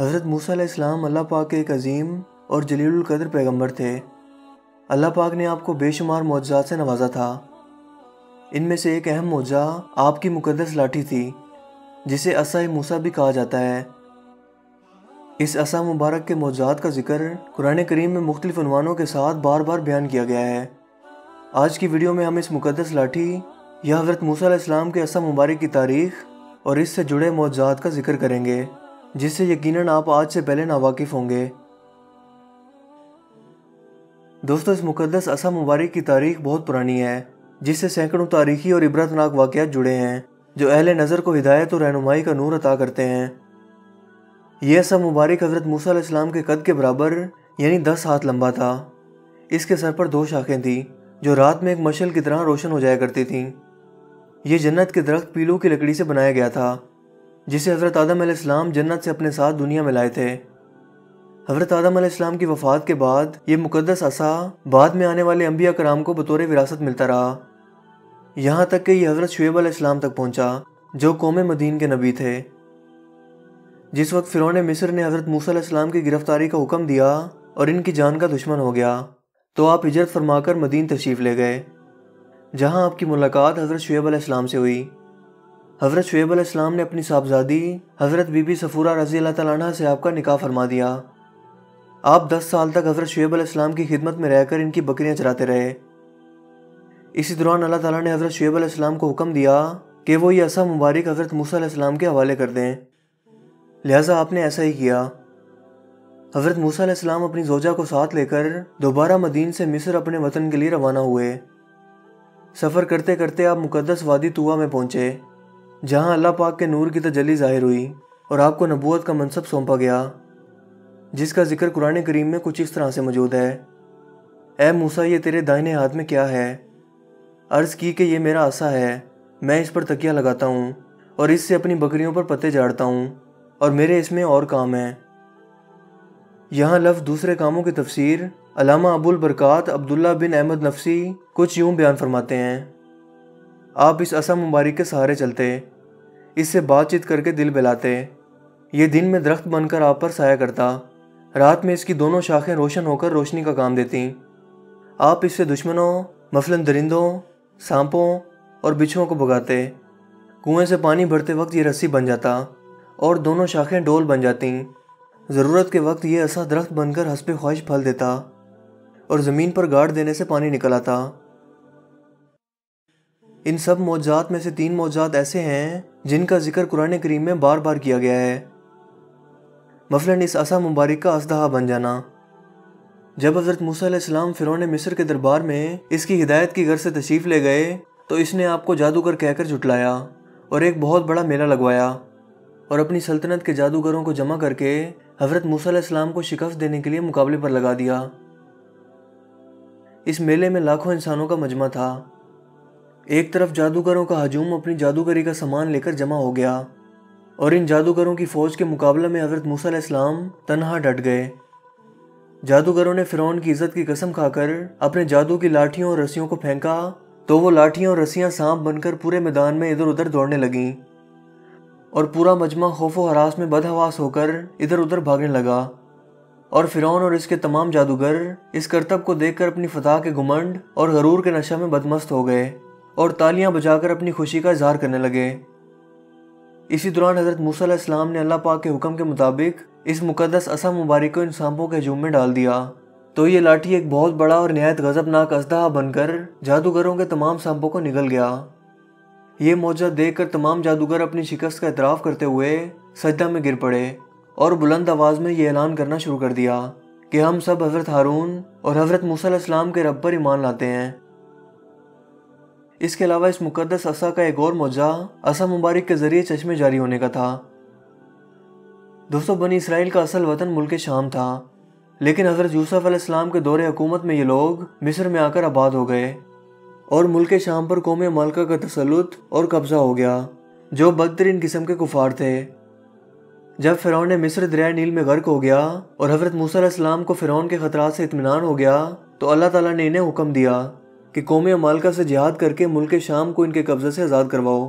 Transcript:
حضرت موسیٰ علیہ السلام اللہ پاک کے ایک عظیم اور جلیل القدر پیغمبر تھے۔ اللہ پاک نے آپ کو بے شمار معجزات سے نوازا تھا۔ ان میں سے ایک اہم معجزہ آپ کی مقدس لاٹھی تھی، جسے عصا موسیٰ بھی کہا جاتا ہے۔ اس عصا مبارک کے معجزات کا ذکر قرآن کریم میں مختلف عنوانوں کے ساتھ بار بار بیان کیا گیا ہے۔ آج کی ویڈیو میں ہم اس مقدس لاٹھی یا حضرت موسیٰ علیہ السلام کے عصا مبارک کی تاریخ اور اس سے جڑے معجزات کا ذکر کریں گے، جس سے یقیناً آپ آج سے پہلے ناواقف ہوں گے۔ دوستو، اس مقدس عصا مبارک کی تاریخ بہت پرانی ہے، جس سے سینکڑوں تاریخی اور عبرتناک واقعات جڑے ہیں جو اہل نظر کو ہدایت اور رہنمائی کا نور عطا کرتے ہیں۔ یہ عصا مبارک حضرت موسیٰ علیہ السلام کے قد کے برابر یعنی 10 ہاتھ لمبا تھا۔ اس کے سر پر 2 شاخیں تھیں جو رات میں ایک مشعل کی طرح روشن ہو جایا کرتی تھیں۔ یہ جنت کے درخت پیلو کی لکڑی سے بنایا گیا تھا، جسے حضرت آدم علیہ السلام جنت سے اپنے ساتھ دنیا میں لائے تھے۔ حضرت آدم علیہ السلام کی وفات کے بعد یہ مقدس عصا بعد میں آنے والے انبیاء کرام کو بطور وراثت ملتا رہا، یہاں تک کہ یہ حضرت شعیب علیہ السلام تک پہنچا، جو قوم مدین کے نبی تھے۔ جس وقت فرعون مصر نے حضرت موسیٰ علیہ السلام کی گرفتاری کا حکم دیا اور ان کی جان کا دشمن ہو گیا، تو آپ ہجرت فرما کر مدین تشریف لے گئے، جہاں آپ کی ملاقات حضرت شعیب علیہ السلام سے ہوئی۔ حضرت شعیب علیہ السلام نے اپنی صاحبزادی حضرت بی بی صفورہ رضی اللہ تعالیٰ عنہ سے آپ کا نکاح فرما دیا۔ آپ 10 سال تک حضرت شعیب علیہ السلام کی خدمت میں رہ کر ان کی بکریاں چراتے رہے۔ اسی دوران اللہ تعالیٰ نے حضرت شعیب علیہ السلام کو حکم دیا کہ وہ یہ عصا مبارک حضرت موسیٰ علیہ السلام کے حوالے کر دیں، لہٰذا آپ نے ایسا ہی کیا۔ حضرت موسیٰ علیہ السلام اپنی زوجہ کو ساتھ لے کر دوبارہ مدین سے مصر اپنے وطن کے لیے روانہ ہوئے۔ سفر کرتے کرتے آپ مقدس وادی طویٰ میں پہنچے، جہاں اللہ پاک کے نور کی تجلی ظاہر ہوئی اور آپ کو نبوت کا منصب سونپا گیا، جس کا ذکر قرآن کریم میں کچھ اس طرح سے موجود ہے: اے موسیٰ، یہ تیرے دائنے ہاتھ میں کیا ہے؟ عرض کی کہ یہ میرا عصا ہے، میں اس پر تکیہ لگاتا ہوں اور اس سے اپنی بکریوں پر پتے جھاڑتا ہوں، اور میرے اس میں اور کام ہیں۔ یہاں لفظ دوسرے کاموں کی تفسیر علامہ ابو البرکات عبداللہ بن احمد نفسی کچھ یوں بیان فرماتے ہیں: آپ اس عصا مبارک کے سہارے چلتے، اس سے بات چیت کر کے دل بہلاتے، یہ دن میں درخت بن کر آپ پر سایہ کرتا، رات میں اس کی دونوں شاخیں روشن ہو کر روشنی کا کام دیتی، آپ اس سے دشمنوں مثلاً درندوں، سانپوں اور بچھوؤں کو بھگاتے، کنویں سے پانی بھرتے وقت یہ رسی بن جاتا اور دونوں شاخیں ڈول بن جاتیں، ضرورت کے وقت یہ عصا درخت بن کر حسب خواہش پھل دیتا اور زمین پر گاڑ دینے سے پانی نکل آتا۔ ان سب معجزات میں سے 3 معجزات ایسے ہیں جن کا ذکر قرآن کریم میں بار بار کیا گیا ہے، مثلاً اس عصا مبارک کا اژدہا بن جانا۔ جب حضرت موسیٰ علیہ السلام فرعون مصر کے دربار میں اس کی ہدایت کی غرض سے تشریف لے گئے تو اس نے آپ کو جادوگر کہہ کر جھٹلایا اور ایک بہت بڑا میلہ لگوایا اور اپنی سلطنت کے جادوگروں کو جمع کر کے حضرت موسیٰ علیہ السلام کو شکست دینے کے لیے مقابلے پر لگا دیا۔ اس میلے میں لاکھوں انسانوں کا مجمع تھا۔ ایک طرف جادوگروں کا ہجوم اپنی جادوگری کا سامان لے کر جمع ہو گیا اور ان جادوگروں کی فوج کے مقابلے میں حضرت موسیٰ علیہ السلام تنہا ڈٹ گئے۔ جادوگروں نے فرعون کی عزت کی قسم کھا کر اپنے جادو کی لاٹھیوں اور رسیوں کو پھینکا تو وہ لاٹھیاں اور رسیاں سانپ بن کر پورے میدان میں ادھر ادھر دوڑنے لگیں اور پورا مجمع خوف و ہراس میں بدحواس ہو کر ادھر ادھر بھاگنے لگا، اور فرعون اور اس کے تمام جادوگر اس کرتب کو دیکھ کر اپنی فتح کے گھمنڈ اور غرور کے نشہ میں بدمست ہو گئے اور تالیاں بجا کر اپنی خوشی کا اظہار کرنے لگے۔ اسی دوران حضرت موسیٰ علیہ السلام نے اللہ پاک کے حکم کے مطابق اس مقدس عصا مبارک کو ان سانپوں کے ہجوم میں ڈال دیا، تو یہ لاٹھی ایک بہت بڑا اور نہایت غضبناک اژدہا بن کر جادوگروں کے تمام سانپوں کو نگل گیا۔ یہ معجزہ دیکھ کر تمام جادوگر اپنی شکست کا اعتراف کرتے ہوئے سجدہ میں گر پڑے اور بلند آواز میں یہ اعلان کرنا شروع کر دیا کہ ہم سب حضرت ہارون اور حضرت موسیٰ علیہ السلام کے رب پر ایمان لاتے ہیں۔ اس کے علاوہ اس مقدس عصا کا ایک اور معجزہ عصا مبارک کے ذریعے چشمے جاری ہونے کا تھا۔ دوستو، بنی اسرائیل کا اصل وطن ملک شام تھا، لیکن حضرت یوسف علیہ السلام کے دور حکومت میں یہ لوگ مصر میں آ کر آباد ہو گئے اور ملک شام پر قوم مالکہ کا تسلط اور قبضہ ہو گیا، جو بدترین قسم کے کفار تھے۔ جب فرعون مصر دریائے نیل میں غرق ہو گیا اور حضرت موسیٰ علیہ السلام کو فرعون کے خطرات سے اطمینان ہو گیا تو اللہ تعالیٰ نے انہیں حکم دیا کہ قوم مالکہ سے جہاد کر کے ملک شام کو ان کے قبضے سے آزاد کرواؤ۔